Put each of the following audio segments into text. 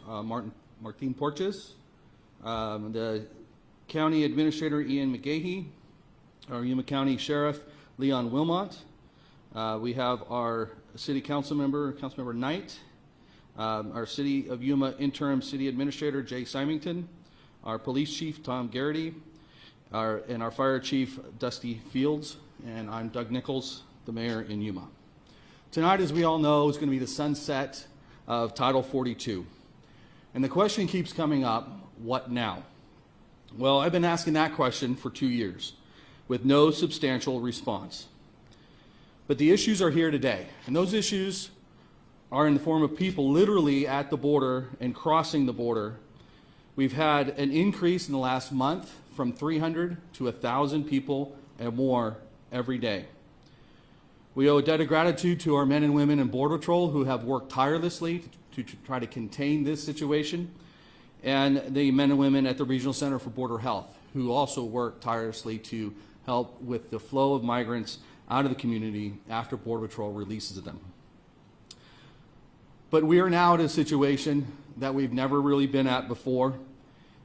Martin Porches, the County Administrator Ian McGahee, our Yuma County Sheriff Leon Wilmot. We have our City Council member, Councilmember Knight, our City of Yuma Interim City Administrator Jay Symington, our Police Chief Tom Garrity, and our Fire Chief Dusty Fields, and I'm Doug Nichols, the Mayor in Yuma. Tonight, as we all know, is going to be the sunset of Title 42. And the question keeps coming up, what now? Well, I've been asking that question for 2 years with no substantial response. But the issues are here today, and those issues are in the form of people literally at the border and crossing the border. We've had an increase in the last month from 300 to 1,000 people and more every day. We owe a debt of gratitude to our men and women in Border Patrol who have worked tirelessly to try to contain this situation, and the men and women at the Regional Center for Border Health who also work tirelessly to help with the flow of migrants out of the community after Border Patrol releases them. But we are now at a situation that we've never really been at before,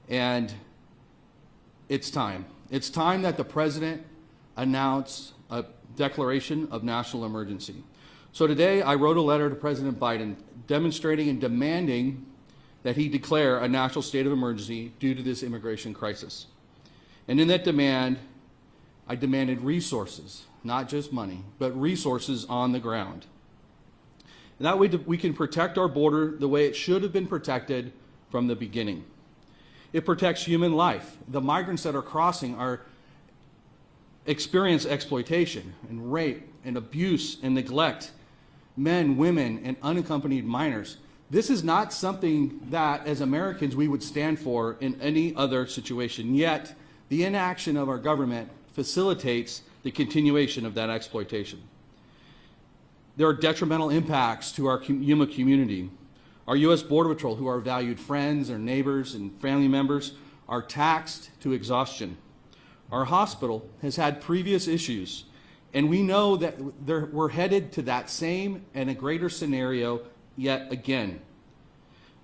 and it's time. It's time that the President announce a declaration of national emergency. So today I wrote a letter to President Biden demonstrating and demanding that he declare a national state of emergency due to this immigration crisis. And in that demand, I demanded resources, not just money, but resources on the ground. And that way we can protect our border the way it should have been protected from the beginning. It protects human life. The migrants that are crossing experience exploitation and rape and abuse and neglect, men, women, and unaccompanied minors. This is not something that, as Americans, we would stand for in any other situation. Yet, the inaction of our government facilitates the continuation of that exploitation. There are detrimental impacts to our Yuma community. Our U.S. Border Patrol, who are valued friends or neighbors and family members, are taxed to exhaustion. Our hospital has had previous issues, and we know that we're headed to that same and a greater scenario yet again.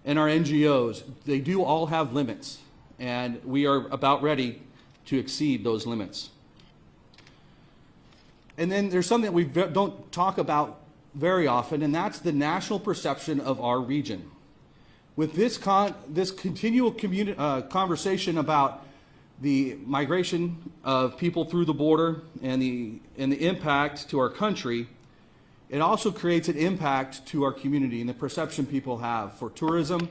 And our NGOs, they do all have limits, and we are about ready to exceed those limits. And then there's something that we don't talk about very often, and that's the national perception of our region. With this continual conversation about the migration of people through the border and the impact to our country, it also creates an impact to our community and the perception people have for tourism,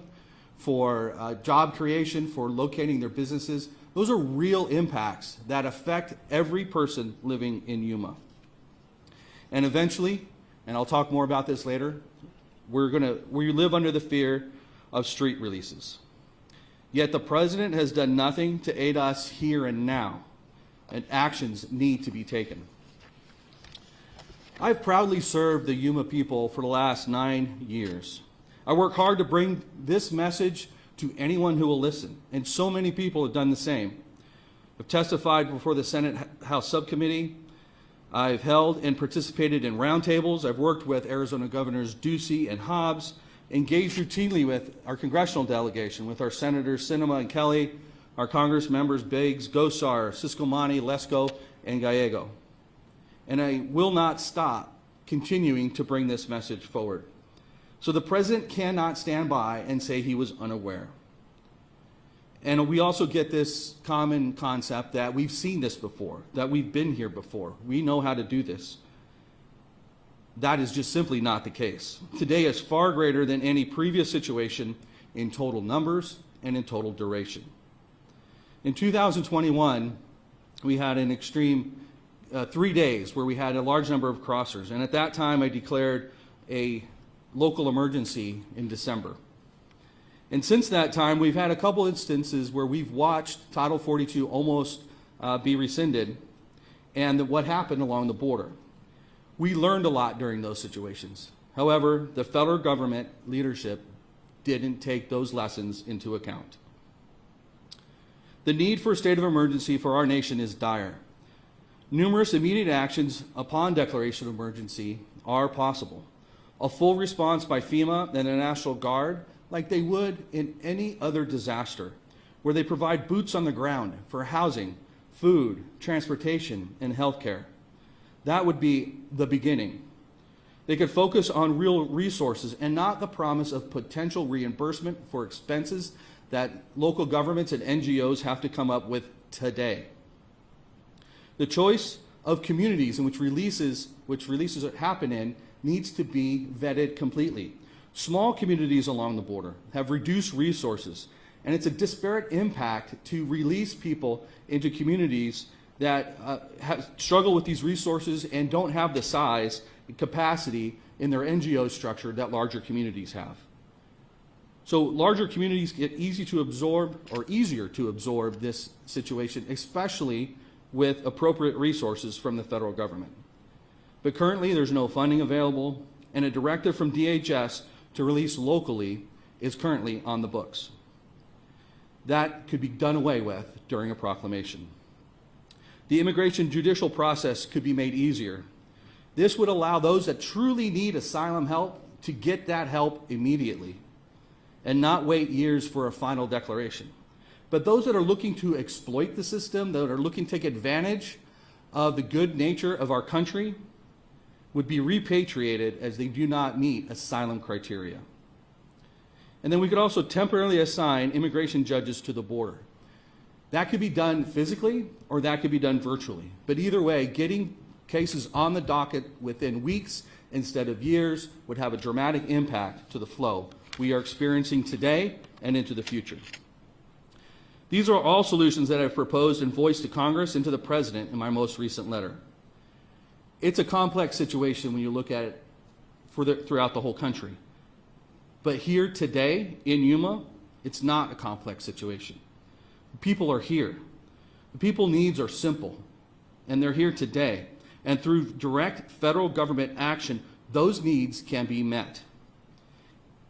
for job creation, for locating their businesses. Those are real impacts that affect every person living in Yuma. And eventually, and I'll talk more about this later, we live under the fear of street releases. Yet the President has done nothing to aid us here and now, and actions need to be taken. I've proudly served the Yuma people for the last 9 years. I work hard to bring this message to anyone who will listen, and so many people have done the same. I've testified before the Senate House Subcommittee. I've held and participated in roundtables. I've worked with Arizona Governors Ducey and Hobbs, engaged routinely with our congressional delegation, with our Senators Sinema and Kelly, our Congress members Biggs, Gosar, Siscomani, Lesko, and Gallego. And I will not stop continuing to bring this message forward. So the President cannot stand by and say he was unaware. And we also get this common concept that we've seen this before, that we've been here before. We know how to do this. That is just simply not the case. Today is far greater than any previous situation in total numbers and in total duration. In 2021, we had an extreme 3 days where we had a large number of crossers. And at that time, I declared a local emergency in December. And since that time, we've had a couple instances where we've watched Title 42 almost be rescinded and what happened along the border. We learned a lot during those situations. However, the federal government leadership didn't take those lessons into account. The need for a state of emergency for our nation is dire. Numerous immediate actions upon declaration of emergency are possible. A full response by FEMA and the National Guard like they would in any other disaster, where they provide boots on the ground for housing, food, transportation, and healthcare. That would be the beginning. They could focus on real resources and not the promise of potential reimbursement for expenses that local governments and NGOs have to come up with today. The choice of communities in which releases happen in needs to be vetted completely. Small communities along the border have reduced resources, and it's a disparate impact to release people into communities that struggle with these resources and don't have the size and capacity in their NGO structure that larger communities have. So larger communities get easier to absorb this situation, especially with appropriate resources from the federal government. But currently there's no funding available, and a directive from DHS to release locally is currently on the books. That could be done away with during a proclamation. The immigration judicial process could be made easier. This would allow those that truly need asylum help to get that help immediately and not wait years for a final declaration. But those that are looking to exploit the system, that are looking to take advantage of the good nature of our country, would be repatriated as they do not meet asylum criteria. And then we could also temporarily assign immigration judges to the border. That could be done physically or that could be done virtually. But either way, getting cases on the docket within weeks instead of years would have a dramatic impact to the flow we are experiencing today and into the future. These are all solutions that I've proposed and voiced to Congress and to the President in my most recent letter. It's a complex situation when you look at it throughout the whole country. But here today in Yuma, it's not a complex situation. People are here. The people's needs are simple, and they're here today. And through direct federal government action, those needs can be met.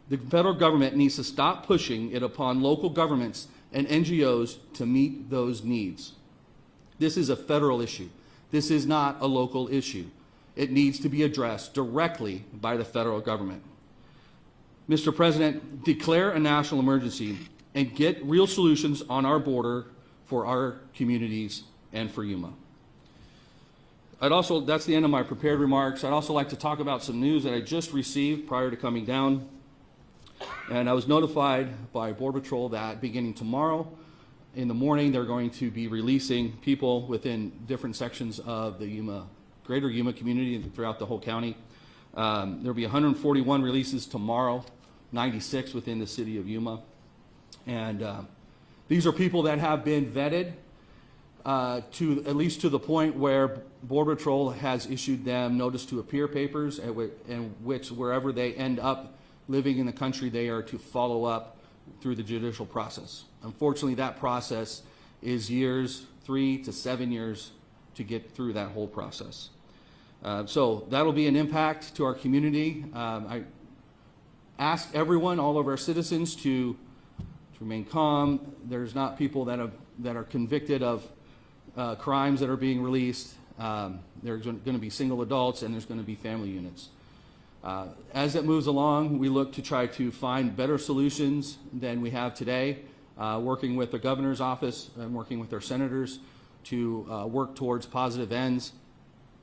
The federal government needs to stop pushing it upon local governments and NGOs to meet those needs. This is a federal issue. This is not a local issue. It needs to be addressed directly by the federal government. Mr. President, declare a national emergency and get real solutions on our border for our communities and for Yuma. That's the end of my prepared remarks. I'd also like to talk about some news that I just received prior to coming down. And I was notified by Border Patrol that beginning tomorrow in the morning, they're going to be releasing people within different sections of the greater Yuma community and throughout the whole county. There'll be 141 releases tomorrow, 96 within the city of Yuma. And these are people that have been vetted to at least to the point where Border Patrol has issued them notice to appear papers, and which wherever they end up living in the country, they are to follow up through the judicial process. Unfortunately, that process is years, 3 to 7 years to get through that whole process. So that'll be an impact to our community. I ask everyone, all of our citizens, to remain calm. There's not people that are convicted of crimes that are being released. There's going to be single adults and there's going to be family units. As it moves along, we look to try to find better solutions than we have today, working with the governor's office and working with our senators to work towards positive ends.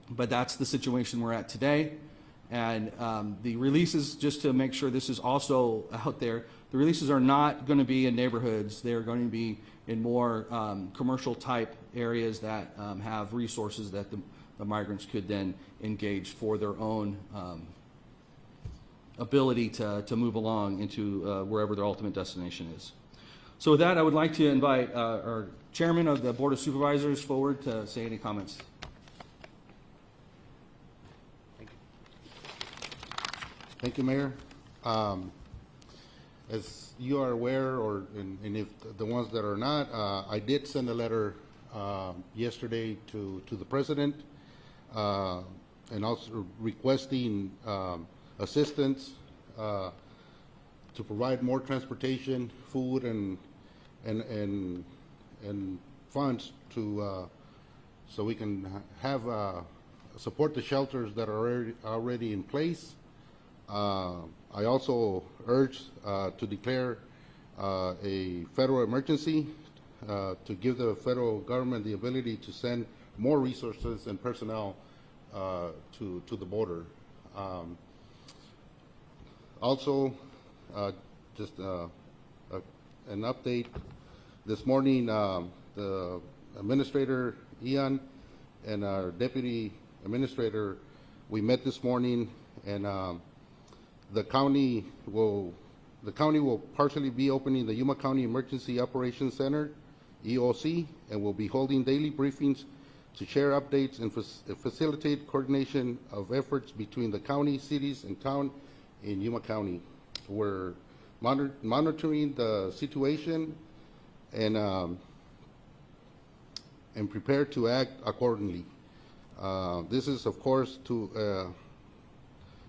But that's the situation we're at today. And the releases, just to make sure this is also out there, the releases are not going to be in neighborhoods. They're going to be in more commercial type areas that have resources that the migrants could then engage for their own ability to move along into wherever their ultimate destination is. So with that, I would like to invite our chairman of the Board of Supervisors forward to say any comments. Thank you, Mayor. As you are aware, and if the ones that are not, I did send a letter yesterday to the President and also requesting assistance to provide more transportation, food, and funds to so we can have support the shelters that are already in place. I also urged to declare a federal emergency to give the federal government the ability to send more resources and personnel to the border. Also, just an update. This morning, the administrator, Ian, and our deputy administrator, we met this morning, and the county will partially be opening the Yuma County Emergency Operations Center, EOC, and will be holding daily briefings to share updates and facilitate coordination of efforts between the county, cities, and town in Yuma County. We're monitoring the situation and prepared to act accordingly. This is, of course, to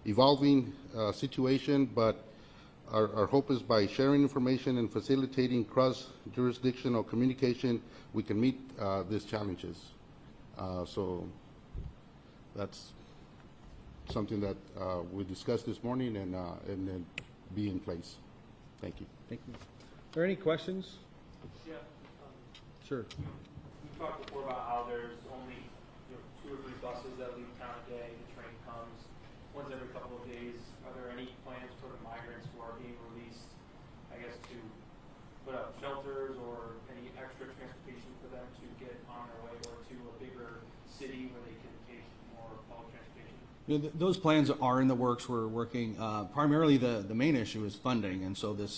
evolving situation, but our hope is by sharing information and facilitating cross-jurisdictional communication, we can meet these challenges. So that's something that we discussed this morning and then be in place. Thank you. Thank you. Are there any questions? Yeah. Sure. We talked before about how there's only 2 or 3 buses that leave town a day. The train comes once every couple of days. Are there any plans for the migrants who are being released, I guess, to put up shelters or any extra transportation for them to get on their way or to a bigger city where they can take more public transportation? Those plans are in the works. We're working, primarily the main issue is funding, and so the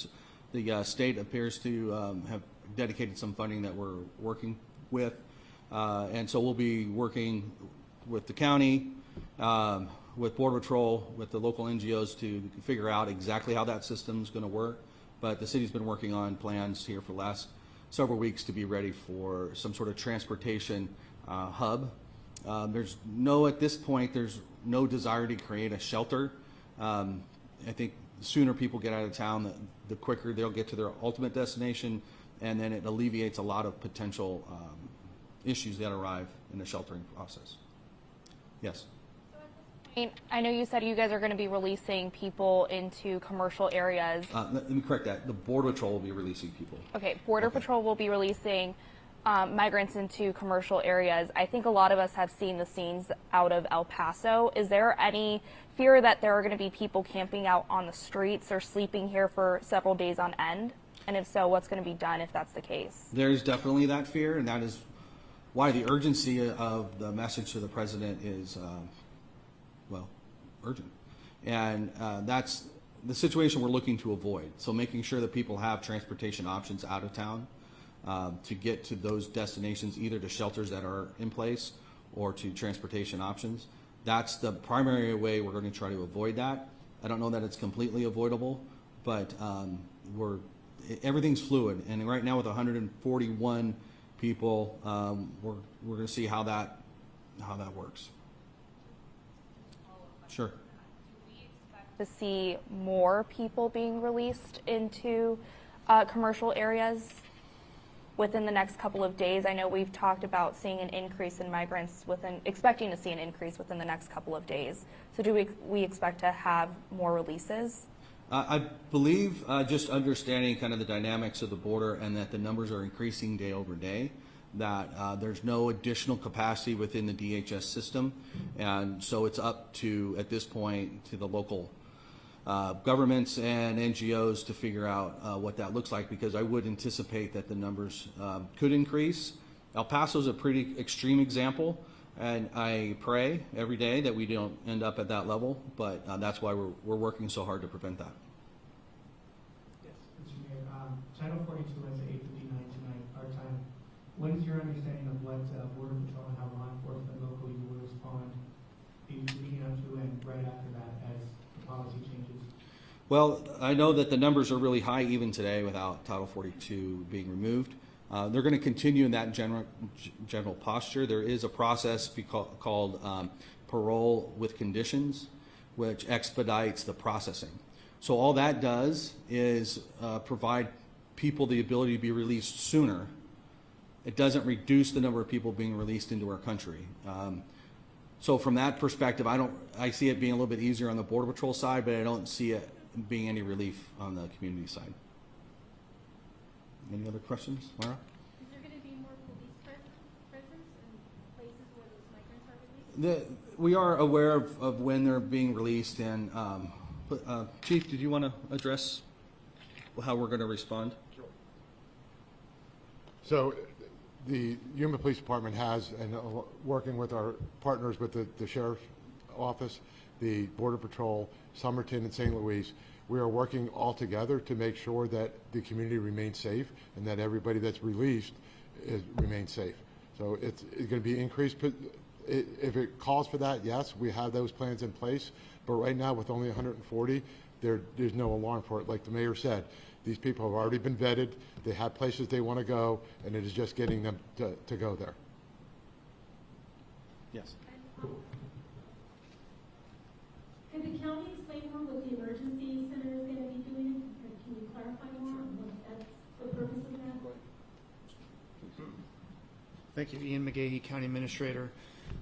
state appears to have dedicated some funding that we're working with, and so we'll be working with the county, with Border Patrol, with the local NGOs to figure out exactly how that system's going to work. But the city's been working on plans here for the last several weeks to be ready for some sort of transportation hub. At this point, there's no desire to create a shelter. I think the sooner people get out of town, the quicker they'll get to their ultimate destination, and then it alleviates a lot of potential issues that arrive in the sheltering process. Yes. I know you said you guys are going to be releasing people into commercial areas. Let me correct that. The Border Patrol will be releasing people. Okay, Border Patrol will be releasing migrants into commercial areas. I think a lot of us have seen the scenes out of El Paso. Is there any fear that there are going to be people camping out on the streets or sleeping here for several days on end? And if so, what's going to be done if that's the case? There's definitely that fear, and that is why the urgency of the message to the president is, urgent. And that's the situation we're looking to avoid. So making sure that people have transportation options out of town to get to those destinations, either to shelters that are in place or to transportation options. That's the primary way we're going to try to avoid that. I don't know that it's completely avoidable, but everything's fluid. And right now with 141 people, we're going to see how that works. Sure. Do we expect to see more people being released into commercial areas within the next couple of days? I know we've talked about seeing an increase in migrants expecting to see an increase within the next couple of days. So do we expect to have more releases? I believe just understanding kind of the dynamics of the border and that the numbers are increasing day over day, that there's no additional capacity within the DHS system. And so it's up to, at this point, to the local governments and NGOs to figure out what that looks like, because I would anticipate that the numbers could increase. El Paso is a pretty extreme example, and I pray every day that we don't end up at that level, but that's why we're working so hard to prevent that. Yes, Mr. Mayor. Title 42 ends at 8:59 tonight, our time. What is your understanding of what Border Patrol and how law enforcement locally will respond leading up to and right after that as the policy changes? Well, I know that the numbers are really high even today without Title 42 being removed. They're going to continue in that general posture. There is a process called parole with conditions, which expedites the processing. So all that does is provide people the ability to be released sooner. It doesn't reduce the number of people being released into our country. So from that perspective, I see it being a little bit easier on the Border Patrol side, but I don't see it being any relief on the community side. Any other questions, Mara? Is there going to be more police presence in places where those migrants are released? We are aware of when they're being released, and Chief, did you want to address how we're going to respond? So the Yuma Police Department has, and working with our partners with the Sheriff's Office, the Border Patrol, Somerton, and St. Louis, we are working all together to make sure that the community remains safe and that everybody that's released remains safe. So it's going to be increased. If it calls for that, yes, we have those plans in place. But right now, with only 140, there's no alarm for it. Like the mayor said, these people have already been vetted. They have places they want to go, and it is just getting them to go there. Yes. Could the county explain more what the emergency center is going to be doing? Or can you clarify more on what that's the purpose of that? Thank you, Ian McGahee, County Administrator.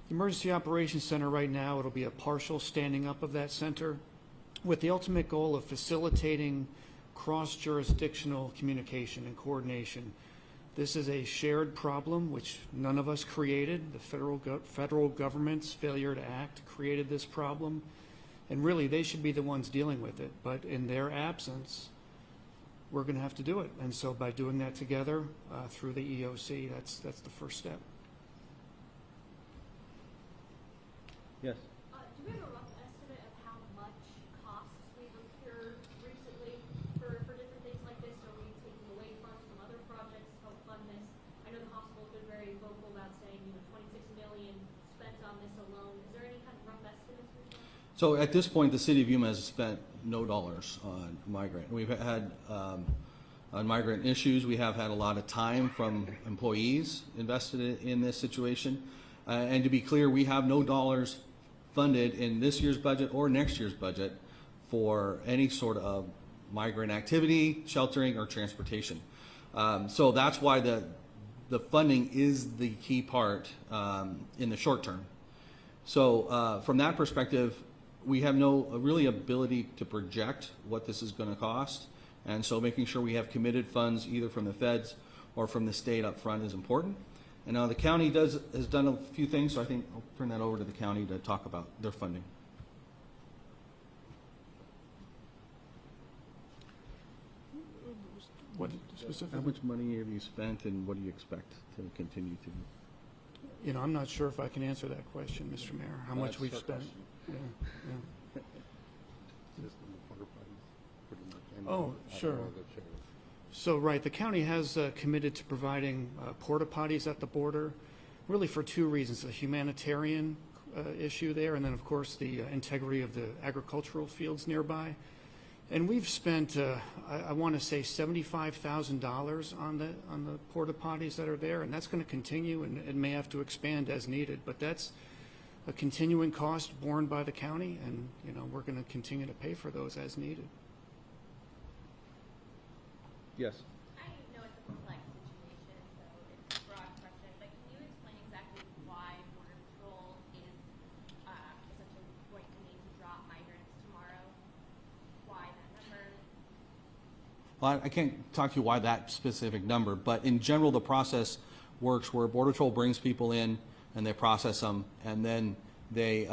The Emergency Operations Center right now, it'll be a partial standing up of that center with the ultimate goal of facilitating cross-jurisdictional communication and coordination. This is a shared problem which none of us created. The federal government's failure to act created this problem, and really they should be the ones dealing with it. But in their absence, we're going to have to do it. And so by doing that together through the EOC, that's the first step. Yes. Do we have a rough estimate of how much costs we've incurred recently for different things like this? Are we taking away funds from other projects to help fund this? I know the hospital's been very vocal about saying, 26 million spent on this alone. Is there any kind of rough estimates we've done? So at this point, the city of Yuma has spent no dollars on migrant. We've had on migrant issues. We have had a lot of time from employees invested in this situation. And to be clear, we have no dollars funded in this year's budget or next year's budget for any sort of migrant activity, sheltering, or transportation. So that's why the funding is the key part in the short term. So from that perspective, we have no really ability to project what this is going to cost. And so making sure we have committed funds either from the feds or from the state up front is important. And now the county has done a few things, so I think I'll turn that over to the county to talk about their funding. What specifically? How much money have you spent, and what do you expect to continue to? I'm not sure if I can answer that question, Mr. Mayor, how much That's we've her spent. question. Yeah. Just in the water parties, pretty much. And Oh, I sure. know the sheriff. So, right, the county has committed to providing porta potties at the border, really for two reasons: a humanitarian issue there, and then, of course, the integrity of the agricultural fields nearby. And we've spent, I want to say, $75,000 on the porta potties that are there, and that's going to continue, and it may have to expand as needed. But that's a continuing cost borne by the county, and we're going to continue to pay for those as needed. Yes. I know it's a complex situation, so it's a broad question, but can you explain exactly why Border Patrol is essentially going to need to drop migrants tomorrow? Why that number? Well, I can't talk to you why that specific number, but in general, the process works where Border Patrol brings people in and they process them, and then they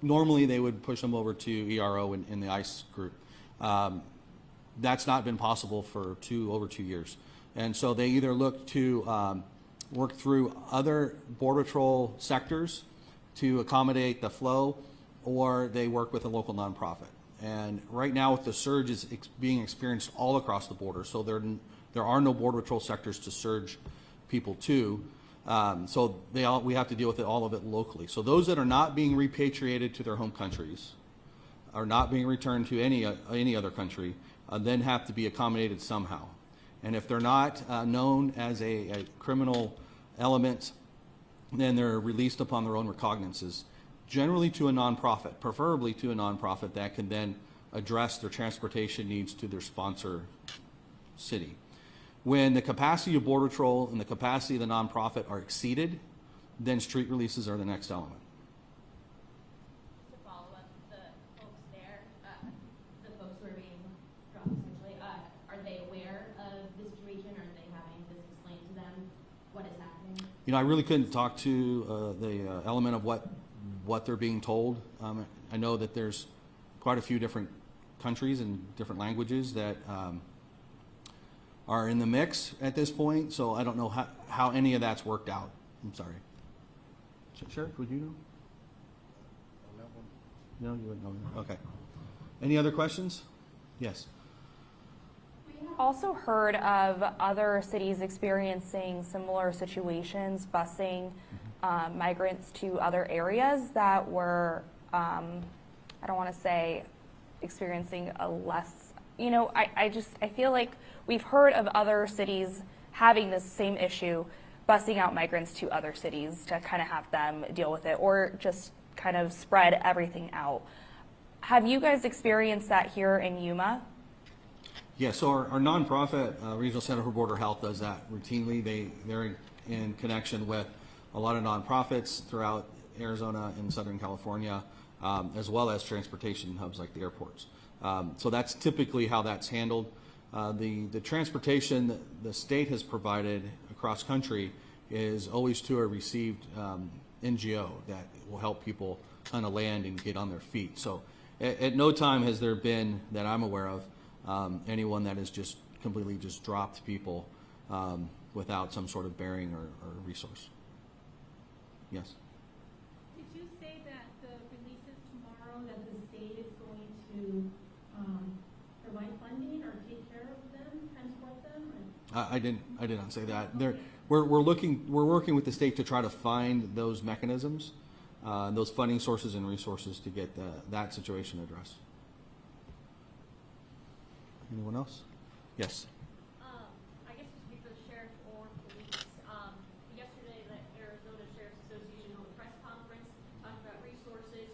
normally they would push them over to ERO in the ICE group. That's not been possible for over 2 years. And so they either look to work through other Border Patrol sectors to accommodate the flow, or they work with a local nonprofit. And right now with the surge is being experienced all across the border, so there are no Border Patrol sectors to surge people to. So we have to deal with all of it locally. So those that are not being repatriated to their home countries, are not being returned to any other country, then have to be accommodated somehow. And if they're not known as a criminal element, then they're released upon their own recognizances, generally to a nonprofit, preferably to a nonprofit that can then address their transportation needs to their sponsor city. When the capacity of Border Patrol and the capacity of the nonprofit are exceeded, then street releases are the next element. To follow up, the folks there, the You know, I really couldn't talk to the element of what they're being told. I know that there's quite a few different countries and different languages that are in the mix at this point, so I don't know how any of that's worked out. I'm sorry. Sheriff, would you know? No, you wouldn't know. Okay. Any other questions? Yes. Also heard of other cities experiencing similar situations, busing migrants to other areas that were, I don't want to say experiencing a less, you know, I feel like we've heard of other cities having this same issue, busing out migrants to other cities to kind of have them deal with it, or just kind of spread everything out. Have you guys experienced that here in Yuma? Yeah, so our nonprofit, Regional Center for Border Health, does that routinely. They're in connection with a lot of nonprofits throughout Arizona and Southern California, as well as transportation hubs like the airports. So that's typically how that's handled. The transportation that the state has provided across country is always to a received NGO that will help people kind of land and get on their feet. So at no time has there been, that I'm aware of, anyone that has just completely just dropped people without some sort of bearing or resource. Yes? Did you say that the releases tomorrow, that the state is going to provide funding or take care of them, transport them? Or? I did not say that. We're working with the state to try to find those mechanisms, those funding sources and resources to get that situation addressed. Anyone else? Yes. I guess this would be for the sheriff or police. Yesterday, the Arizona Sheriff's Association held a press conference talking about resources.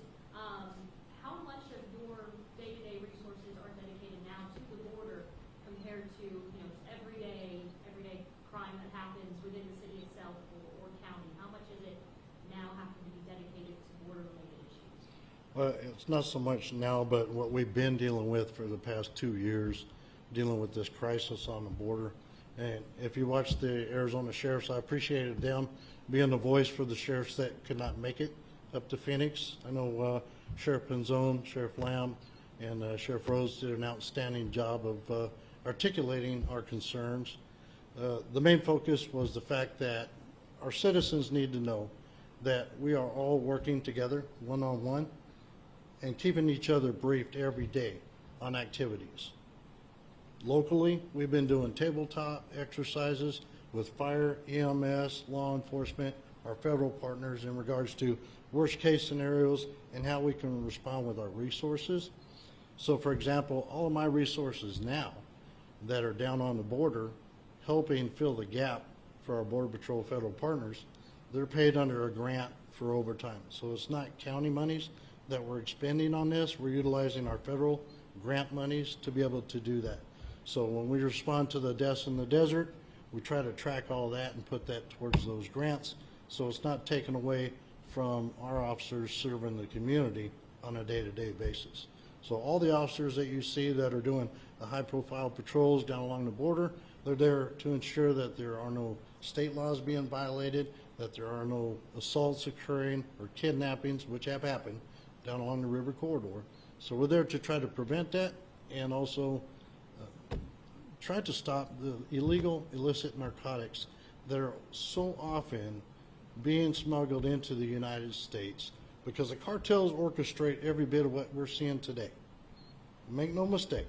How much of your day-to-day resources are dedicated now to the border compared to, you know, everyday crime that happens within the city itself or county? How much is it now have to be dedicated to border-related issues? Well, it's not so much now, but what we've been dealing with for the past 2 years, dealing with this crisis on the border. And if you watch the Arizona sheriffs, I appreciated them being the voice for the sheriffs that could not make it up to Phoenix. I know Sheriff Penzone, Sheriff Lamb, and Sheriff Rose did an outstanding job of articulating our concerns. The main focus was the fact that our citizens need to know that we are all working together, one-on-one, and keeping each other briefed every day on activities. Locally, we've been doing tabletop exercises with fire, EMS, law enforcement, our federal partners in regards to worst case scenarios and how we can respond with our resources. So for example, all of my resources now that are down on the border helping fill the gap for our Border Patrol federal partners, they're paid under a grant for overtime. So it's not county monies that we're expending on this. We're utilizing our federal grant monies to be able to do that. So when we respond to the deaths in the desert, we try to track all that and put that towards those grants. So it's not taken away from our officers serving the community on a day-to-day basis. So all the officers that you see that are doing the high-profile patrols down along the border, they're there to ensure that there are no state laws being violated, that there are no assaults occurring or kidnappings, which have happened down along the river corridor. So we're there to try to prevent that and also try to stop the illegal, illicit narcotics that are so often being smuggled into the United States because the cartels orchestrate every bit of what we're seeing today. Make no mistake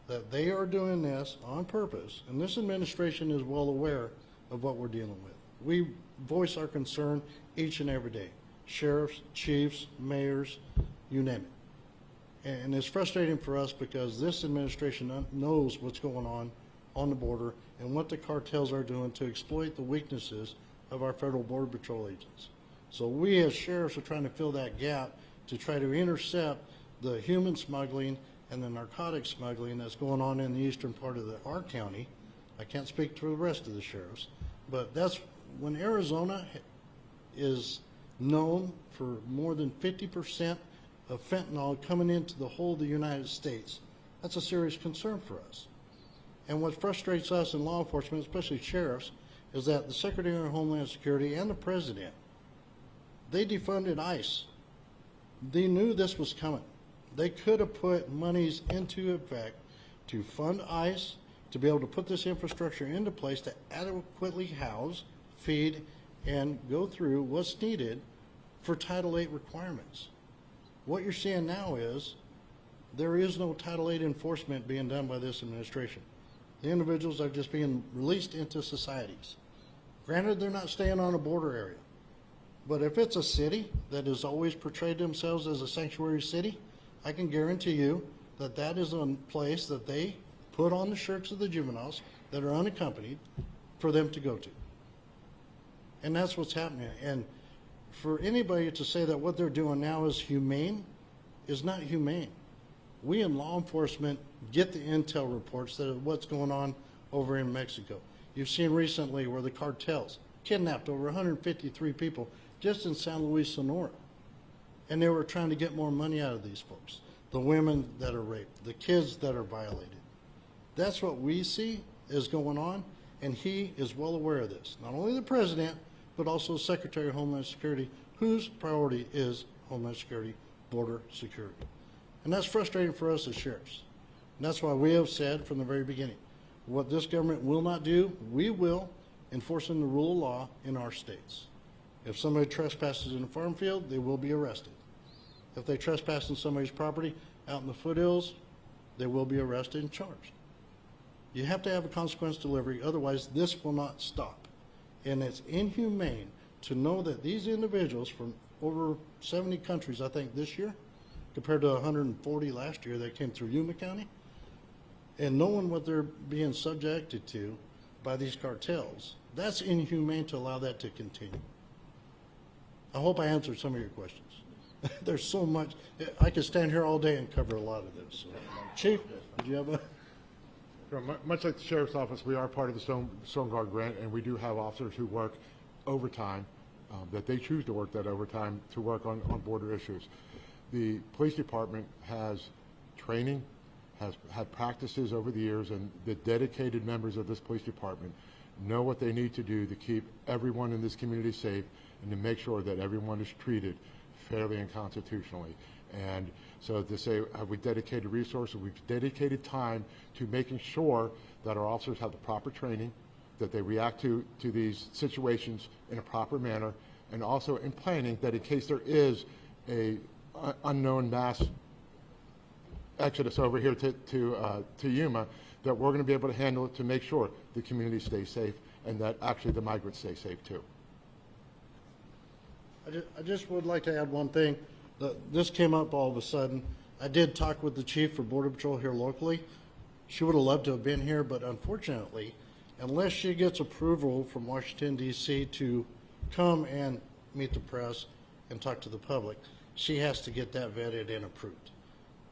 that they are doing this on purpose, and this administration is well aware of what we're dealing with. We voice our concern each and every day. Sheriffs, chiefs, mayors, you name it. And it's frustrating for us because this administration knows what's going on the border and what the cartels are doing to exploit the weaknesses of our federal Border Patrol agents. So we as sheriffs are trying to fill that gap to try to intercept the human smuggling and the narcotic smuggling that's going on in the eastern part of our county. I can't speak to the rest of the sheriffs, but that's when Arizona is known for more than 50% of fentanyl coming into the whole of the United States. That's a serious concern for us. And what frustrates us in law enforcement, especially sheriffs, is that the Secretary of Homeland Security and the President, they defunded ICE. They knew this was coming. They could have put monies into effect to fund ICE, to be able to put this infrastructure into place to adequately house, feed, and go through what's needed for Title VIII requirements. What you're seeing now is there is no Title VIII enforcement being done by this administration. The individuals are just being released into societies. Granted, they're not staying on a border area. But if it's a city that has always portrayed themselves as a sanctuary city, I can guarantee you that that is a place that they put on the shirts of the juveniles that are unaccompanied for them to go to. And that's what's happening. And for anybody to say that what they're doing now is humane is not humane. We in law enforcement get the intel reports that of what's going on over in Mexico. You've seen recently where the cartels kidnapped over 153 people just in San Luis, Sonora. And they were trying to get more money out of these folks. The women that are raped, the kids that are violated. That's what we see is going on, and he is well aware of this. Not only the president, but also Secretary of Homeland Security, whose priority is Homeland Security, border security. And that's frustrating for us as sheriffs. And that's why we have said from the very beginning, what this government will not do, we will enforcing the rule of law in our states. If somebody trespasses in a farm field, they will be arrested. If they trespass on somebody's property out in the foothills, they will be arrested and charged. You have to have a consequence delivery, otherwise this will not stop. And it's inhumane to know that these individuals from over 70 countries, I think this year, compared to 140 last year that came through Yuma County, and knowing what they're being subjected to by these cartels, that's inhumane to allow that to continue. I hope I answered some of your questions. There's so much. I could stand here all day and cover a lot of this. So, Chief, did you have a? Much like the Sheriff's Office, we are part of the Stone Guard grant, and we do have officers who work overtime, that they choose to work that overtime to work on border issues. The police department has training, has had practices over the years, and the dedicated members of this police department know what they need to do to keep everyone in this community safe and to make sure that everyone is treated fairly and constitutionally. And so to say, have we dedicated resources? We've dedicated time to making sure that our officers have the proper training, that they react to these situations in a proper manner, and also in planning that in case there is a unknown mass exodus over here to Yuma, that we're going to be able to handle it to make sure the community stays safe and that actually the migrants stay safe too. I just would like to add one thing. This came up all of a sudden. I did talk with the chief for Border Patrol here locally. She would have loved to have been here, but unfortunately, unless she gets approval from Washington, D.C. to come and meet the press and talk to the public, she has to get that vetted and approved.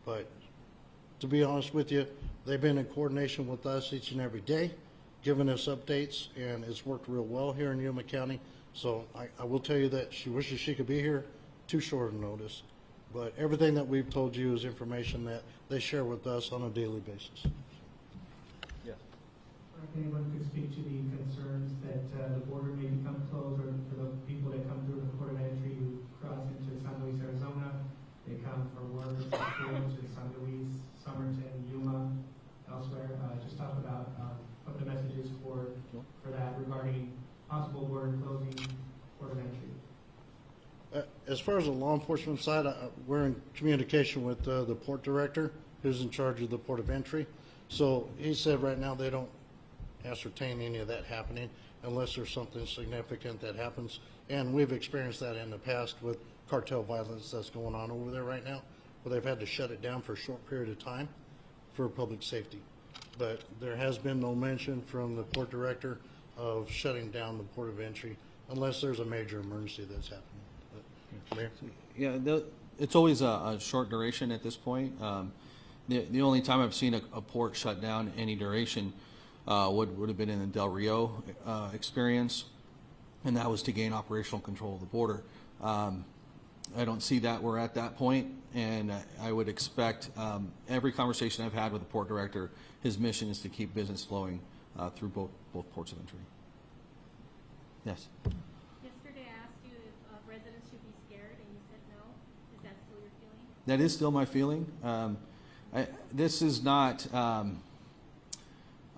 But to be honest with you, they've been in coordination with us each and every day, giving us updates, and it's worked real well here in Yuma County. So I will tell you that she wishes she could be here, too short a notice. But everything that we've told you is information that they share with us on a daily basis. Yes. Or if anyone could speak to the concerns that the border may become closed, or for the people that come through the port of entry who cross into San Luis, Arizona, they come for work or for school to San Luis, Somerton, Yuma, elsewhere. Just talk about what the message is for that regarding possible border closing, port of entry. As far as the law enforcement side, we're in communication with the port director, who's in charge of the port of entry. So he said right now they don't ascertain any of that happening unless there's something significant that happens. And we've experienced that in the past with cartel violence that's going on over there right now, where they've had to shut it down for a short period of time for public safety. But there has been no mention from the port director of shutting down the port of entry unless there's a major emergency that's happening. But, Mayor? Yeah, it's always a short duration at this point. The only time I've seen a port shut down any duration would have been in the Del Rio experience, and that was to gain operational control of the border. I don't see that we're at that point, and I would expect every conversation I've had with the port director, his mission is to keep business flowing through both ports of entry. Yes. Yesterday I asked you if residents should be scared, and you said no. Is that still your feeling? That is still my feeling. This is not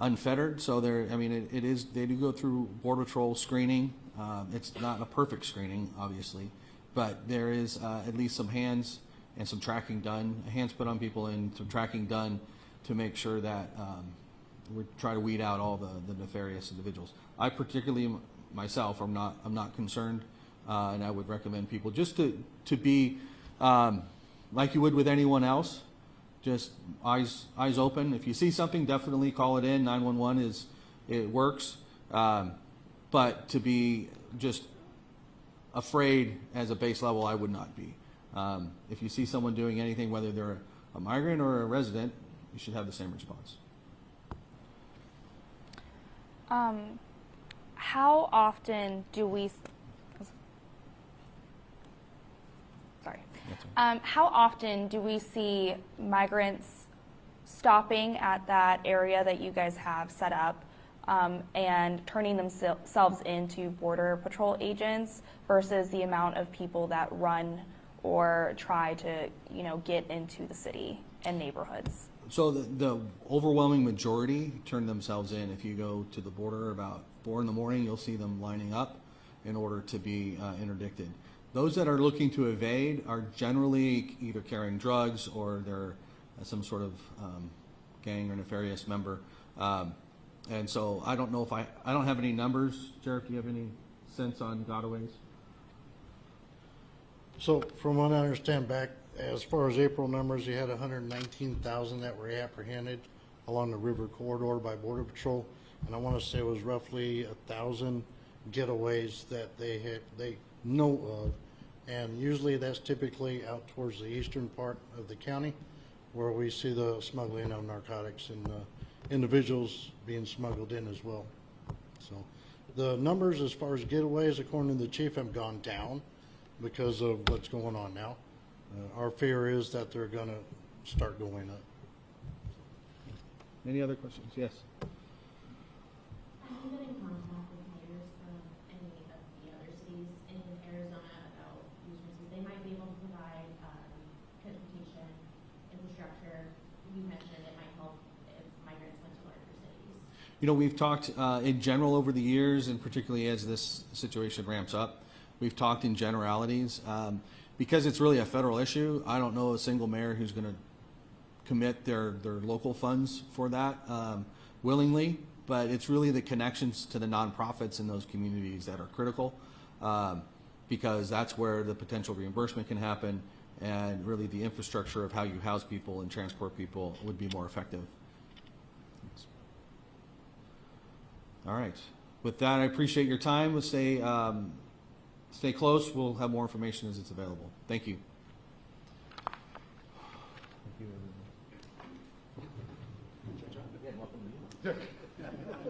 unfettered, so it is, they do go through Border Patrol screening. It's not a perfect screening, obviously, but there is at least some hands and some tracking done, hands put on people and some tracking done to make sure that we try to weed out all the nefarious individuals. I particularly myself, I'm not concerned, and I would recommend people just to be like you would with anyone else, just eyes open. If you see something, definitely call it in. 911 it works, but to be just afraid as a base level, I would not be. If you see someone doing anything, whether they're a migrant or a resident, you should have the same response. How often do we? Sorry. How often do we see migrants stopping at that area that you guys have set up and turning themselves into Border Patrol agents versus the amount of people that run or try to, get into the city and neighborhoods? So the overwhelming majority turn themselves in. If you go to the border about 4 in the morning, you'll see them lining up in order to be interdicted. Those that are looking to evade are generally either carrying drugs or they're some sort of gang or nefarious member. And so I don't know if I don't have any numbers. Sheriff, do you have any sense on gotaways? So from what I understand back, as far as April numbers, you had 119,000 that were apprehended along the river corridor by Border Patrol. And I want to say it was roughly 1,000 getaways that they know of. And usually that's typically out towards the eastern part of the county where we see the smuggling of narcotics and individuals being smuggled in as well. So the numbers as far as getaways, according to the chief, have gone down because of what's going on now. Our fear is that they're going to start going up. Any other questions? Yes. Have you been in contact with mayors from any of the other cities in Arizona about these resources? They might be able to provide transportation, infrastructure. You mentioned it might help if migrants went to larger cities. We've talked in general over the years, and particularly as this situation ramps up, we've talked in generalities. Because it's really a federal issue, I don't know a single mayor who's going to commit their local funds for that willingly, but it's really the connections to the nonprofits in those communities that are critical, because that's where the potential reimbursement can happen, and really the infrastructure of how you house people and transport people would be more effective. All right. With that, I appreciate your time. We'll stay close. We'll have more information as it's available. Thank you. Thank you.